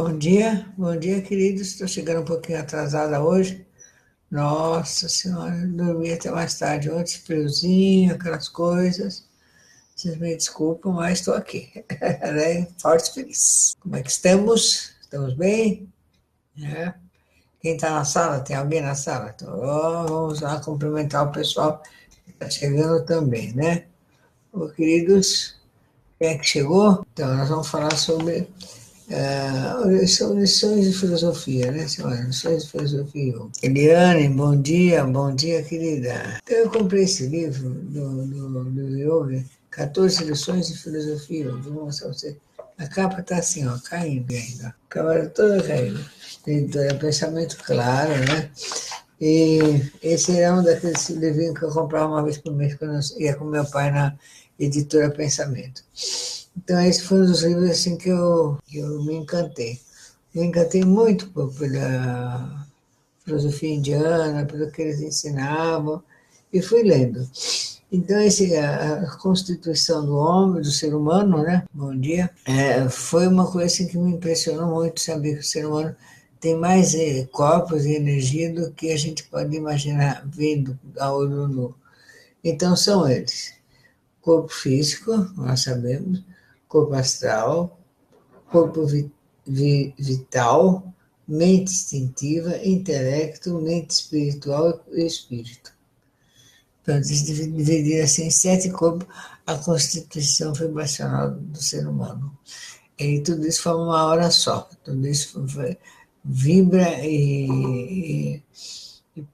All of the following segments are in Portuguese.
Bom dia, queridos. Estou chegando um pouquinho atrasada hoje. Nossa Senhora, dormi até mais tarde ontem, friozinho, aquelas coisas. Vocês me desculpam, mas estou aqui, né? Forte e feliz. Como é que estamos? Estamos bem? É. Quem está na sala? Tem alguém na sala? Então, vamos lá cumprimentar o pessoal que está chegando também, né? Ô, queridos, quem é que chegou? Então, nós vamos falar sobre são lições de filosofia, né, senhora? Lições de filosofia. Eliane, bom dia, querida. Então, eu comprei esse livro do Yoga, 14 lições de filosofia. Vou mostrar pra você. A capa está assim, ó, caindo ainda. A capa toda caindo. Editora Pensamento Claro, né? E esse era um daqueles livrinhos que eu comprava uma vez por mês, quando eu ia com meu pai na editora Pensamento. Então, esse foi um dos livros assim, que eu me encantei. Me encantei muito pela filosofia indiana, pelo que eles ensinavam, e fui lendo. Então, a constituição do homem, do ser humano, né? Bom dia. Foi uma coisa assim, que me impressionou muito, saber que o ser humano tem mais corpos e energia do que a gente pode imaginar vendo a olho nu. Então, são eles. Corpo físico, nós sabemos, corpo astral, corpo vital, mente instintiva, intelecto, mente espiritual e espírito. Então, eles dividiram assim em 7 corpos a constituição vibracional do ser humano. E tudo isso foi uma hora só. Tudo isso vibra e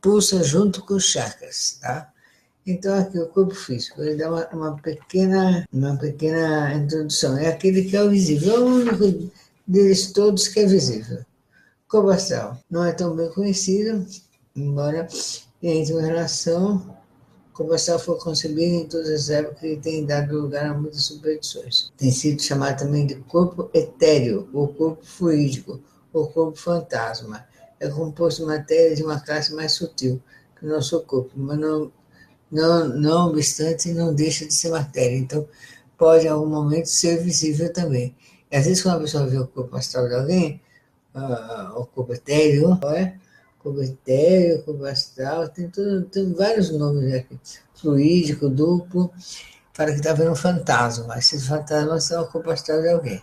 pulsa junto com os chakras, tá? Então, aqui o corpo físico, ele dá uma pequena introdução. É aquele que é o visível, é o único deles todos que é visível. O corpo astral não é tão bem conhecido, embora entre uma relação, o corpo astral foi concebido em todas as épocas e tem dado lugar a muitas superstições. Tem sido chamado também de corpo etéreo, ou corpo fluídico, ou corpo fantasma. É composto de matéria de uma classe mais sutil que o nosso corpo, mas não obstante, não deixa de ser matéria. Então, pode, em algum momento, ser visível também. E, às vezes, quando a pessoa vê o corpo astral de alguém, o corpo etéreo, corpo astral, tem vários nomes aqui. Fluídico, duplo, para que está vendo um fantasma. Esses fantasmas são o corpo astral de alguém.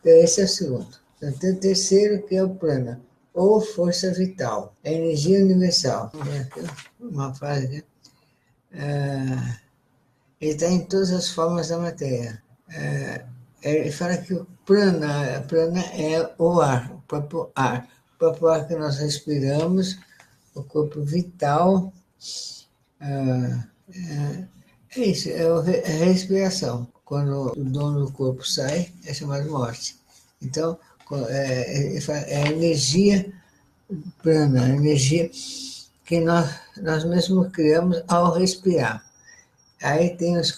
Então, esse é o segundo. Então, tem o terceiro, que é o prana, ou força vital, a energia universal. Uma frase, né? Ele está em todas as formas da matéria. Ele fala que o prana é o ar, o próprio ar que nós respiramos, o corpo vital. É isso, a respiração. Quando o dono do corpo sai, é chamado morte. Então, ele fala, é a energia prana, a energia que nós mesmos criamos ao respirar. Aí tem os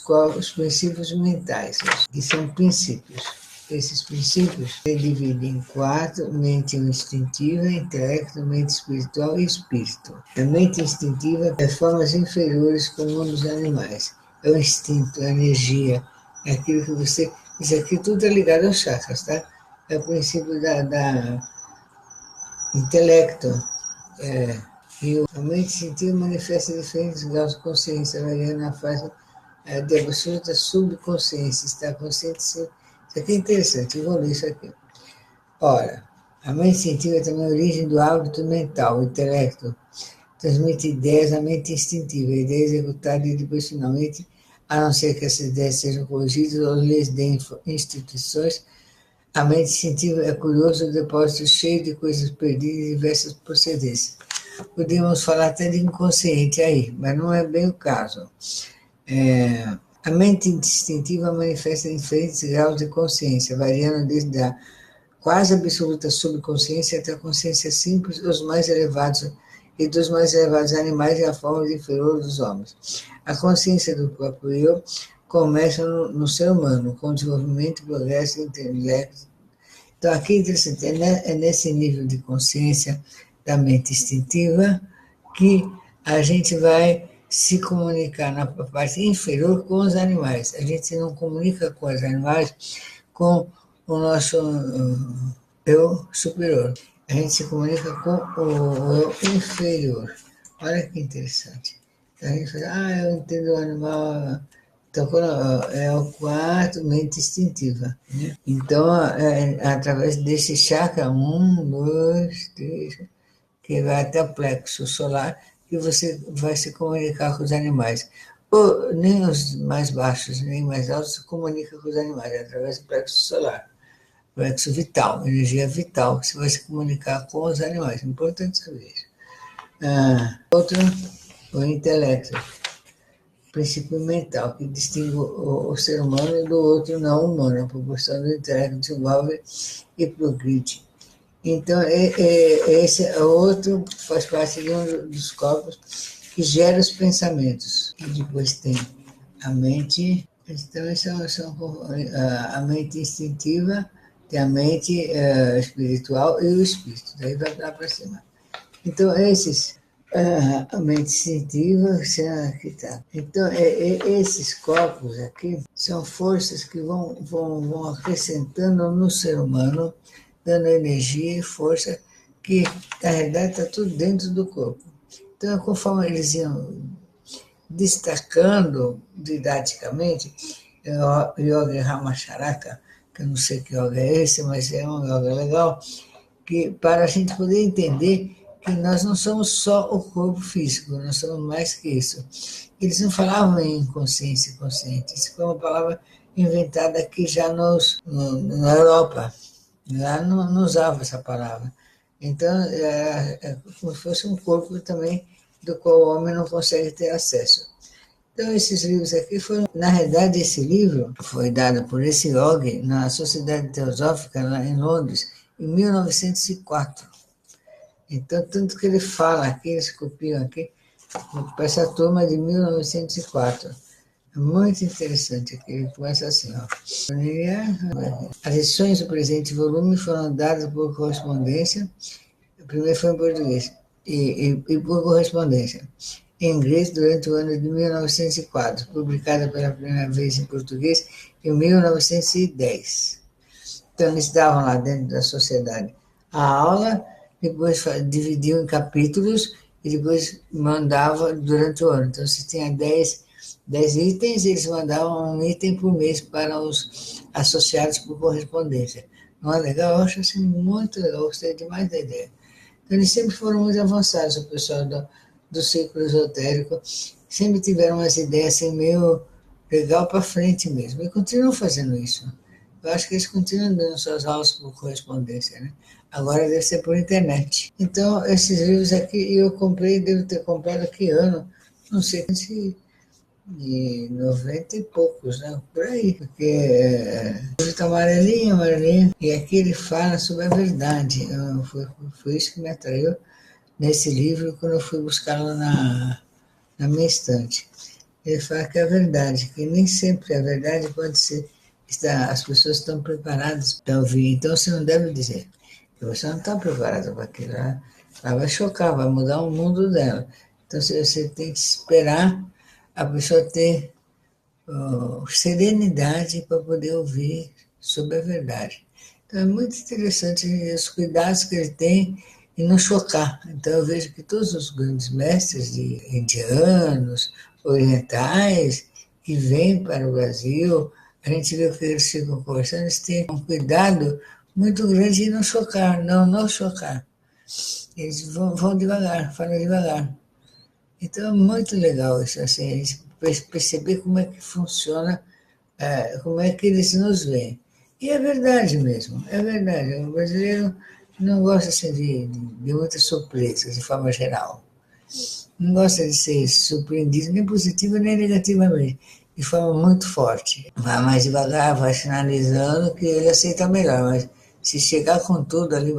princípios mentais, que são princípios. Esses princípios se dividem em 4: mente instintiva, intelecto, mente espiritual e espírito. A mente instintiva é formas inferiores comum dos animais. É o instinto, a energia, é aquilo que você... Isso aqui tudo é ligado aos chakras, tá? É o princípio da intelecto. E a mente instintiva manifesta diferentes graus de consciência, variando na fase de absoluta subconsciência, está consciente. Isso aqui é interessante, eu vou ler isso aqui. Ora, a mente instintiva é também a origem do hábito mental, o intelecto. Transmite ideias à mente instintiva, a ideia executada e depois finalmente, a não ser que essas ideias sejam corrigidas ou lhes deem instituições, a mente instintiva é curioso, depósito cheio de coisas perdidas e diversas procedências. Podemos falar até de inconsciente aí, mas não é bem o caso. A mente instintiva manifesta diferentes graus de consciência, variando desde a quase absoluta subconsciência até a consciência simples dos mais elevados e dos mais elevados animais e a forma inferior dos homens. A consciência do próprio eu começa no ser humano, com o desenvolvimento e progresso do intelecto. Então, aqui é interessante, é nesse nível de consciência da mente instintiva que a gente vai se comunicar na parte inferior com os animais. A gente não comunica com os animais com o nosso eu superior. A gente se comunica com o eu inferior. Olha que interessante. Então a gente fala, eu entendo o animal. Então, é o quarto, mente instintiva. Né? Então, através desse chakra, 1, 2, 3, que vai até o plexo solar, que você vai se comunicar com os animais. Ou, nem os mais baixos, nem mais altos se comunicam com os animais, através do plexo solar. Plexo vital, energia vital, que você vai se comunicar com os animais. Importante saber isso. Outro, o intelecto, princípio mental, que distingue o ser humano do outro não humano. A proporção do intelecto desenvolve e progride. Então, esse é outro, faz parte de um dos corpos que gera os pensamentos. E depois tem a mente, então a mente instintiva, tem a mente espiritual e o espírito, daí vai lá para cima. Então, a mente instintiva, aqui tá. Então, esses corpos aqui são forças que vão acrescentando no ser humano, dando energia e força, que na realidade está tudo dentro do corpo. Então, conforme eles iam destacando didaticamente, o Yoga Ramacharaka, que eu não sei que yoga é esse, mas é um yoga legal, que para a gente poder entender que nós não somos só o corpo físico, nós somos mais que isso. Eles não falavam em consciência e consciente, isso foi uma palavra inventada aqui já na Europa. Lá não usava essa palavra. Então, é como se fosse um corpo também do qual o homem não consegue ter acesso. Então, esses livros aqui foram... Na realidade, esse livro foi dado por esse yogi na Sociedade Teosófica, lá em Londres, em 1904. Então, tanto que ele fala aqui, eles copiam aqui, para essa turma de 1904. É muito interessante aqui, ele começa assim, ó. As edições do presente volume foram dadas por correspondência, o primeiro foi em português, e por correspondência, em inglês durante o ano de 1904, publicada pela primeira vez em português em 1910. Então, eles davam lá dentro da sociedade a aula, depois dividiam em capítulos e depois mandava durante o ano. Então, se tinha 10 itens, eles mandavam um item por mês para os associados por correspondência. Não é legal? Eu acho assim muito legal, gostei demais da ideia. Então, eles sempre foram muito avançados, o pessoal do círculo esotérico, sempre tiveram umas ideias assim meio legal para frente mesmo, e continuam fazendo isso. Eu acho que eles continuam dando suas aulas por correspondência, né? Agora deve ser por internet. Então, esses livros aqui eu comprei, devo ter comprado que ano, não sei se de 90 e poucos, né? Por aí, porque o livro está amarelinho, e aqui ele fala sobre a verdade. Foi isso que me atraiu nesse livro quando eu fui buscá-lo na minha estante. Ele fala que é a verdade, que nem sempre a verdade pode ser, as pessoas estão preparadas para ouvir, então você não deve dizer que você não está preparado para aquilo. Ela vai chocar, vai mudar o mundo dela. Então você tem que esperar a pessoa ter serenidade para poder ouvir sobre a verdade. Então é muito interessante os cuidados que ele tem e não chocar. Então eu vejo que todos os grandes mestres de indianos, orientais, que vêm para o Brasil, a gente vê que eles ficam conversando, eles têm um cuidado muito grande de não chocar, não chocar. Eles vão devagar, falam devagar. Então é muito legal isso, assim, a gente perceber como é que funciona, como é que eles nos veem. E é verdade mesmo, é verdade. O brasileiro não gosta assim, de muitas surpresas, de forma geral. Não gosta de ser surpreendido, nem positiva nem negativamente, de forma muito forte. Vai mais devagar, vai sinalizando que ele aceita melhor, mas se chegar com tudo ali,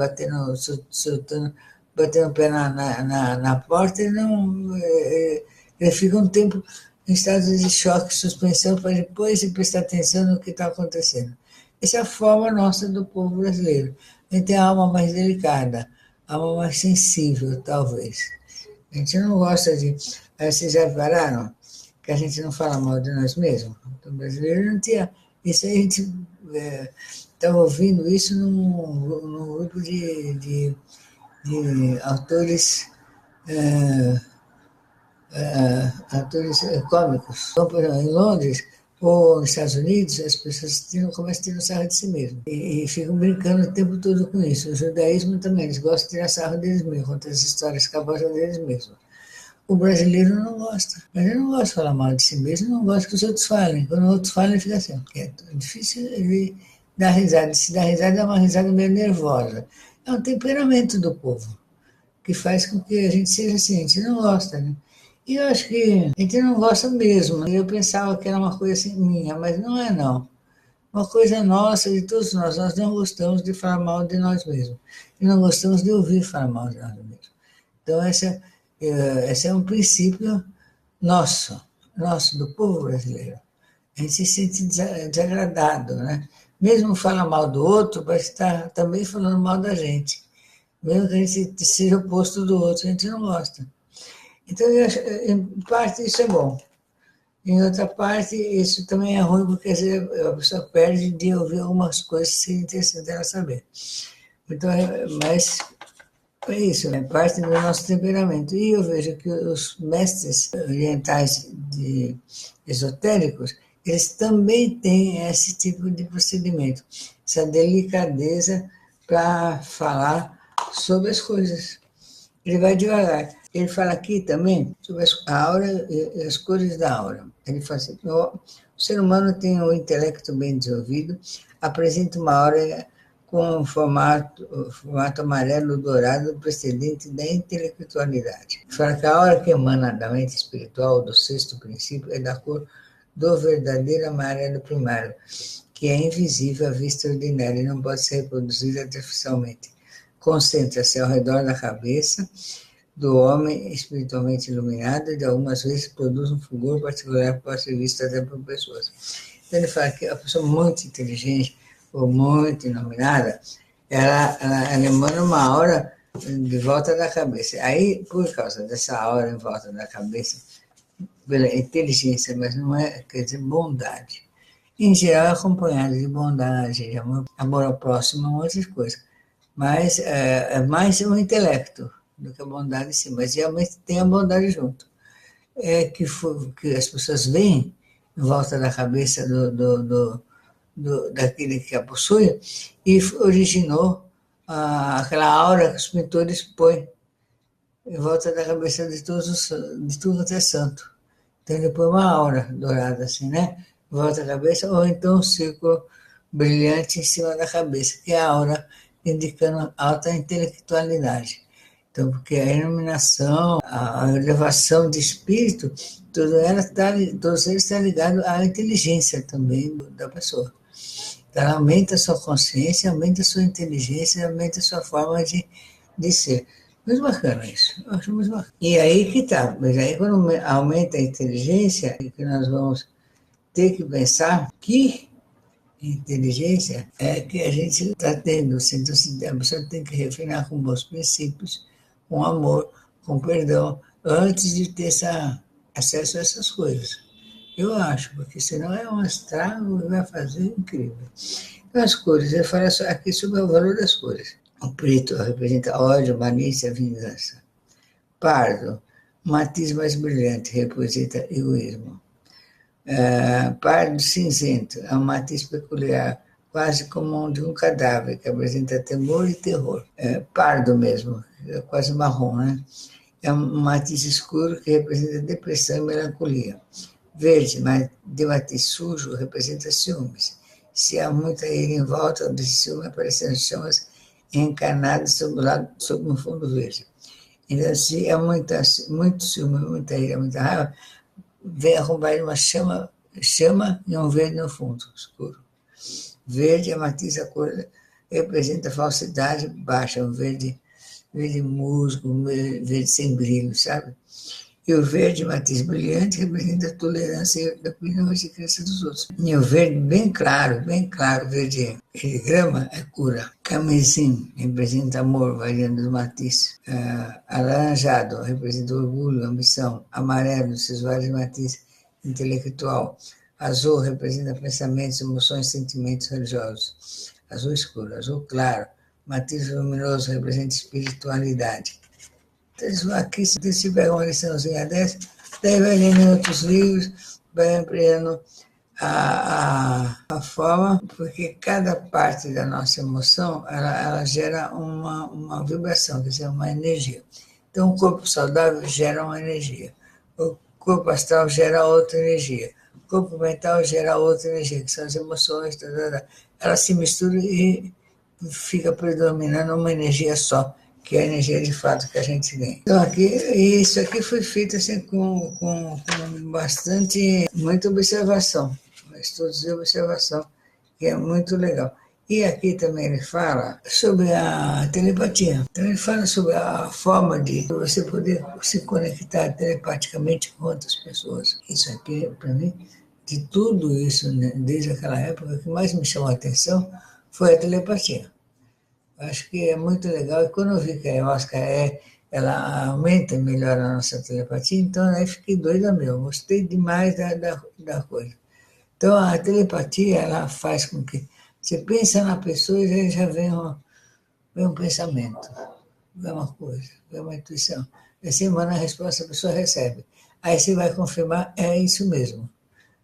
soltando, batendo o pé na porta, ele fica um tempo em estado de choque, suspensão, para depois prestar atenção no que está acontecendo. Essa é a forma nossa do povo brasileiro. A gente tem a alma mais delicada, a alma mais sensível, talvez. A gente não gosta de... Vocês já repararam que a gente não fala mal de nós mesmos? O brasileiro não tinha... Isso aí a gente estava ouvindo isso num grupo de autores, atores cômicos. Então, por exemplo, em Londres ou nos Estados Unidos, as pessoas começam a tirar sarro de si mesmo. E ficam brincando o tempo todo com isso. O judaísmo também, eles gostam de tirar sarro deles mesmos, contar as histórias cabosas deles mesmos. O brasileiro não gosta. O brasileiro não gosta de falar mal de si mesmo, não gosta que os outros falem. Quando os outros falam, ele fica assim, quieto. É difícil ele dar risada. Se dá risada, é uma risada meio nervosa. É um temperamento do povo, que faz com que a gente seja assim, a gente não gosta, né? E eu acho que a gente não gosta mesmo. Eu pensava que era uma coisa assim minha, mas não é não. Uma coisa nossa, de todos nós não gostamos de falar mal de nós mesmos. E não gostamos de ouvir falar mal de nós mesmos. Então, esse é um princípio nosso, do povo brasileiro. A gente se sente desagradado, né? Mesmo falar mal do outro, parece estar também falando mal da gente. Mesmo que a gente seja oposto do outro, a gente não gosta. Então, eu acho, em parte, isso é bom. Em outra parte, isso também é ruim, porque às vezes a pessoa perde de ouvir algumas coisas que seria interessante ela saber. Então, mas é isso, é parte do nosso temperamento. E eu vejo que os mestres orientais esotéricos, eles também têm esse tipo de procedimento, essa delicadeza para falar sobre as coisas. Ele vai devagar. Ele fala aqui também sobre a aura e as cores da aura. Ele fala assim, o ser humano tem um intelecto bem desenvolvido, apresenta uma aura com formato amarelo dourado precedente da intelectualidade. Fala que a aura que emana da mente espiritual do sexto princípio é da cor do verdadeiro amarelo primário, que é invisível à vista ordinária e não pode ser reproduzida artificialmente. Concentra-se ao redor da cabeça do homem espiritualmente iluminado e de algumas vezes produz um fulgor particular que pode ser visto até por pessoas. Então ele fala que a pessoa muito inteligente ou muito iluminada, ela emana uma aura de volta da cabeça. Aí, por causa dessa aura em volta da cabeça, pela inteligência, mas não é, quer dizer, bondade. Em geral, é acompanhada de bondade, de amor ao próximo, outras coisas. Mas é mais um intelecto do que a bondade em si, mas realmente tem a bondade junto. Que as pessoas veem em volta da cabeça daquele que a possui e originou aquela aura que os pintores põem em volta da cabeça de tudo que é santo. Então ele põe uma aura dourada assim, né? Em volta da cabeça, ou então um círculo brilhante em cima da cabeça, que é a aura indicando alta intelectualidade. Então, porque a iluminação, a elevação de espírito, todos eles estão ligados à inteligência também da pessoa. Então, ela aumenta a sua consciência, aumenta a sua inteligência, aumenta a sua forma de ser. Muito bacana isso, eu acho muito bacana. E aí que tá, mas aí quando aumenta a inteligência, é que nós vamos ter que pensar que inteligência é que a gente está tendo. Então, a pessoa tem que refinar com bons princípios, com amor, com perdão, antes de ter acesso a essas coisas. Eu acho, porque senão é um estrago e vai fazer incrível. Então, as cores, eu falo aqui sobre o valor das cores. O preto representa ódio, malícia, vingança. Pardo, matiz mais brilhante, representa egoísmo. Pardo cinzento é um matiz peculiar, quase como o de um cadáver, que apresenta temor e terror. Pardo mesmo, é quase marrom, né? É um matiz escuro que representa depressão e melancolia. Verde, mas de matiz sujo, representa ciúmes. Se há muita ira em volta desse ciúme, aparecendo chamas encarnadas sob um fundo verde. Então, se há muito ciúme, muita ira, muita raiva, vem acompanhar uma chama e um verde no fundo, escuro. Verde, a matiz, a cor, representa falsidade baixa, um verde musgo, verde sem brilho, sabe? E o verde, matiz brilhante, representa a tolerância da opinião e crença dos outros. E o verde bem claro, verde grama é cura. Carmesim representa amor, variando do matiz. Alaranjado representa orgulho, ambição. Amarelo, esses vários matizes, intelectual. Azul representa pensamentos, emoções, sentimentos religiosos. azul escuro, azul claro, matiz luminoso representa espiritualidade. Então, aqui, se pega uma liçãozinha dessa, daí vai lendo em outros livros, vai ampliando a forma, porque cada parte da nossa emoção, ela gera uma vibração, quer dizer, uma energia. Então, o corpo saudável gera uma energia. O corpo astral gera outra energia. O corpo mental gera outra energia, que são as emoções. Elas se misturam e fica predominando uma energia só, que é a energia de fato que a gente tem. Então, isso aqui foi feito assim, com muita observação, estudos de observação, que é muito legal. E aqui também ele fala sobre a telepatia. Então ele fala sobre a forma de você poder se conectar telepaticamente com outras pessoas. Isso aqui, para mim, de tudo isso, né, desde aquela época, o que mais me chamou a atenção foi a telepatia. Acho que é muito legal. E quando eu vi que a ayahuasca ela aumenta e melhora a nossa telepatia, então aí fiquei doida mesmo. Gostei demais da coisa. Então a telepatia, ela faz com que você pensa na pessoa e aí já vem um pensamento, vem uma coisa, vem uma intuição. Aí você manda a resposta, a pessoa recebe. Aí você vai confirmar, é isso mesmo.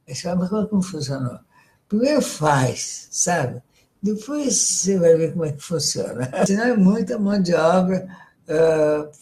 Aí você fala, mas como funcionou? Primeiro faz, sabe? Depois você vai ver como é que funciona. Senão é muita mão de obra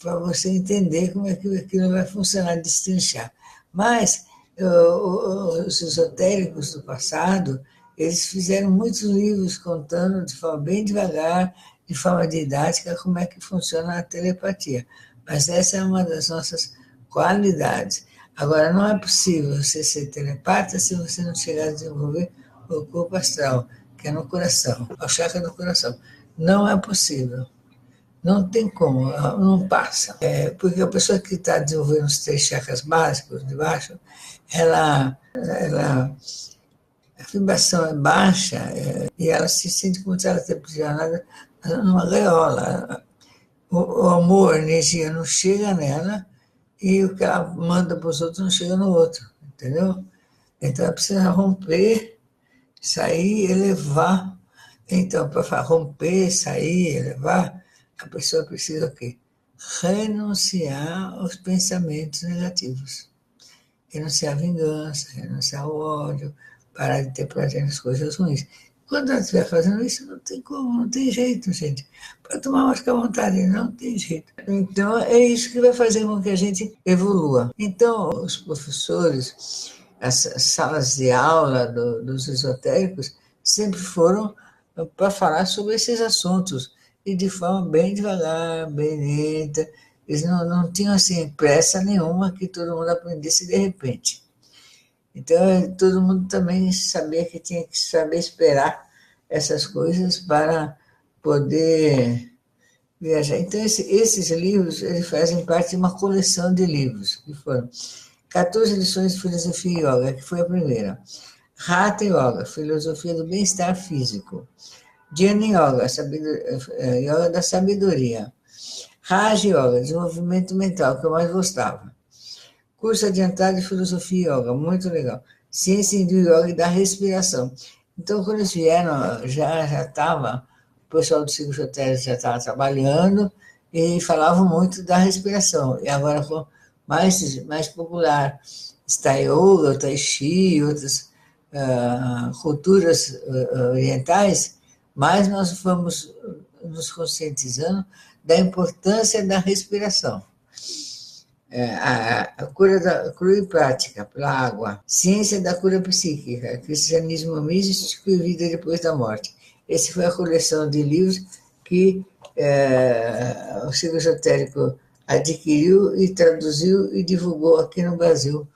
para você entender como é que aquilo vai funcionar, destrinchar. Mas os esotéricos do passado, eles fizeram muitos livros contando de forma bem devagar, de forma didática, como é que funciona a telepatia. Mas essa é uma das nossas qualidades. Agora, não é possível você ser telepata se você não chegar a desenvolver o corpo astral, que é no coração, o chakra do coração. Não é possível. Não tem como, não passa. Porque a pessoa que está desenvolvendo os 3 chakras básicos de baixo, a vibração é baixa e ela se sente como se ela estivesse aprisionada numa gaiola. O amor, a energia não chega nela e o que ela manda para os outros não chega no outro, entendeu? Então ela precisa romper, sair, elevar. Então, para romper, sair, elevar, a pessoa precisa o quê? Renunciar aos pensamentos negativos. Renunciar à vingança, renunciar ao ódio, parar de ter prazer nas coisas ruins. Quando ela estiver fazendo isso, não tem como, não tem jeito, gente. Para tomar mais que à vontade, não tem jeito. Então, é isso que vai fazer com que a gente evolua. Então, os professores, as salas de aula dos esotéricos, sempre foram para falar sobre esses assuntos, e de forma bem devagar, bem lenta. Eles não tinham assim, pressa nenhuma que todo mundo aprendesse de repente. Então, todo mundo também sabia que tinha que saber esperar essas coisas para poder viajar. Então, esses livros eles fazem parte de uma coleção de livros, que foram 14 lições de filosofia e yoga, que foi a primeira. Hatha Yoga, filosofia do bem-estar físico. Jnana Yoga, yoga da sabedoria. Raja Yoga, desenvolvimento mental, que eu mais gostava. Curso adiantado de filosofia e yoga, muito legal. Ciência do yoga e da respiração. Então, quando eles vieram, já estava, o pessoal do ciclo esotérico já estava trabalhando e falavam muito da respiração. E agora, com mais popular, está yoga, o tai chi, outras culturas orientais, mas nós vamos nos conscientizando da importância da respiração. A cura prática pela água, ciência da cura psíquica, cristianismo místico e vida depois da morte. Essa foi a coleção de livros que o ciclo esotérico adquiriu e traduziu e divulgou aqui no Brasil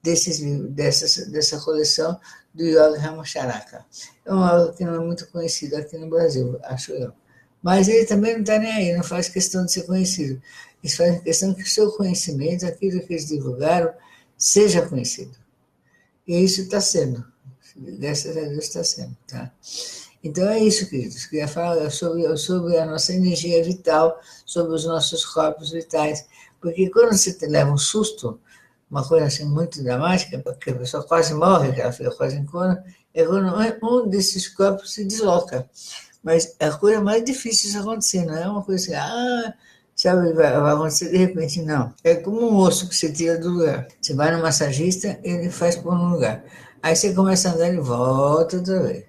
desses livros, dessa coleção do Yoga Ramacharaka. É um yoga que não é muito conhecido aqui no Brasil, acho eu. Mas ele também não está nem aí, não faz questão de ser conhecido. Eles fazem questão que o seu conhecimento, aquilo que eles divulgaram, seja conhecido. E isso está sendo. Graças a Deus está sendo. Tá? Então é isso, queridos. Queria falar sobre a nossa energia vital, sobre os nossos corpos vitais. Porque quando você leva um susto, uma coisa assim muito dramática, porque a pessoa quase morre, que ela fica quase em coma, é quando um desses corpos se desloca. Mas é a coisa mais difícil isso acontecer, não é uma coisa assim, sabe, vai acontecer de repente, não. É como um osso que você tira do lugar. Você vai no massagista, ele faz por um lugar. Aí você começa a andar, ele volta outra vez.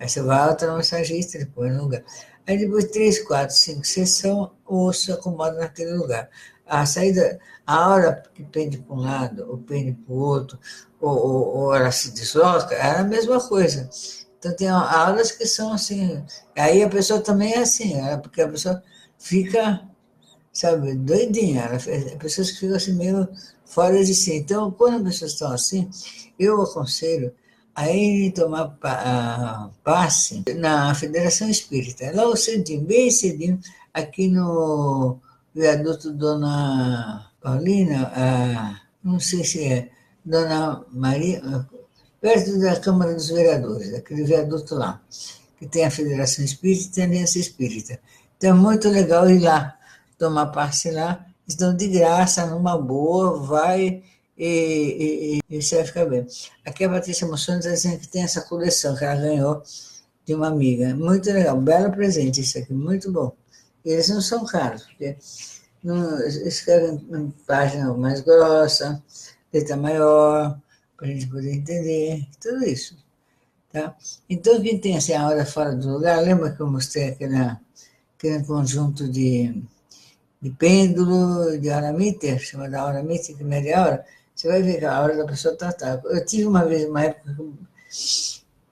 Aí você volta no massagista, ele põe no lugar. Aí depois de 3, 4, 5 sessões, o osso se acomoda naquele lugar. A saída, a hora que pende para um lado, ou pende para o outro, ou ela se desloca, é a mesma coisa. Então tem aulas que são assim. Aí a pessoa também é assim, porque a pessoa fica, sabe, doidinha. Pessoas que ficam assim meio fora de si. Então, quando as pessoas estão assim, eu aconselho a irem tomar passe na Federação Espírita. Logo cedinho, bem cedinho, aqui no viaduto Dona Paulina, não sei se é Dona Maria, perto da Câmara dos Vereadores, aquele viaduto lá, que tem a Federação Espírita e tem a Aliança Espírita. Então é muito legal ir lá, tomar passe lá, estão de graça, numa boa, vai e você vai ficar bem. Aqui a Patrícia Moções está dizendo que tem essa coleção que ela ganhou de uma amiga. Muito legal, belo presente isso aqui, muito bom. E eles não são caros, porque não, escrevem em página mais grossa, letra maior, para a gente poder entender, tudo isso. Tá? Então, quem tem assim, a hora fora do lugar, lembra que eu mostrei aquele conjunto de pêndulo, de hora meter, chamada hora meter, que mede a hora? Você vai ver que a hora da pessoa está. Eu tive uma época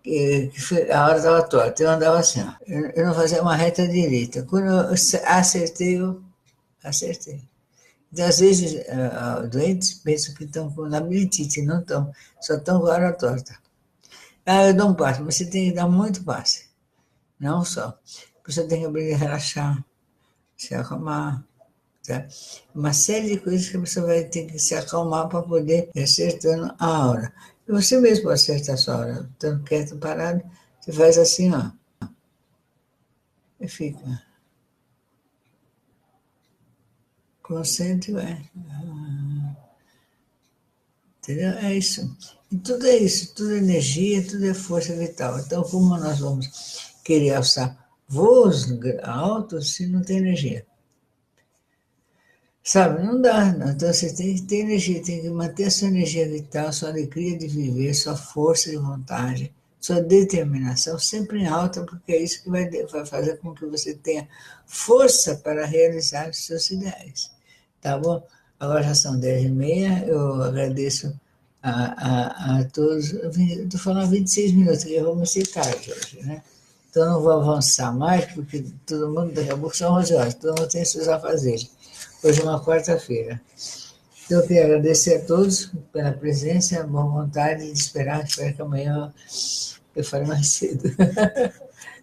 que a hora estava torta, eu andava assim, ó. Eu não fazia uma reta direita. Quando eu acertei, eu acertei. Então, às vezes, doentes pensam que estão com labirintite, não estão, só estão com a hora torta. Eu dou um passe, mas você tem que dar muito passe, não só. A pessoa tem que aprender a relaxar, se acalmar, tá? Uma série de coisas que a pessoa vai ter que se acalmar para poder ir acertando a hora. E você mesmo acerta a sua hora, estando quieto, parado, você faz assim, ó, e fica. Concentre, vai. Entendeu? É isso. E tudo é isso, tudo é energia, tudo é força vital. Então, como nós vamos querer alçar voos altos se não tem energia? Sabe, não dá. Não. Então, você tem que ter energia, tem que manter a sua energia vital, sua alegria de viver, sua força de vontade, sua determinação sempre em alta, porque é isso que vai fazer com que você tenha força para realizar os seus ideais. Tá bom? Agora já são 10h30, eu agradeço a todos. Estou falando 26 minutos, que eu vou ser tarde hoje, né? Então não vou avançar mais, porque todo mundo, daqui a pouco são 11 horas, todo mundo tem seus afazeres. Hoje é uma quarta-feira. Então eu queria agradecer a todos pela presença, a boa vontade de esperar, espero que amanhã eu fale mais cedo.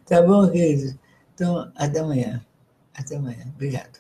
Tá bom, queridos? Então, até amanhã. Até amanhã. Obrigado.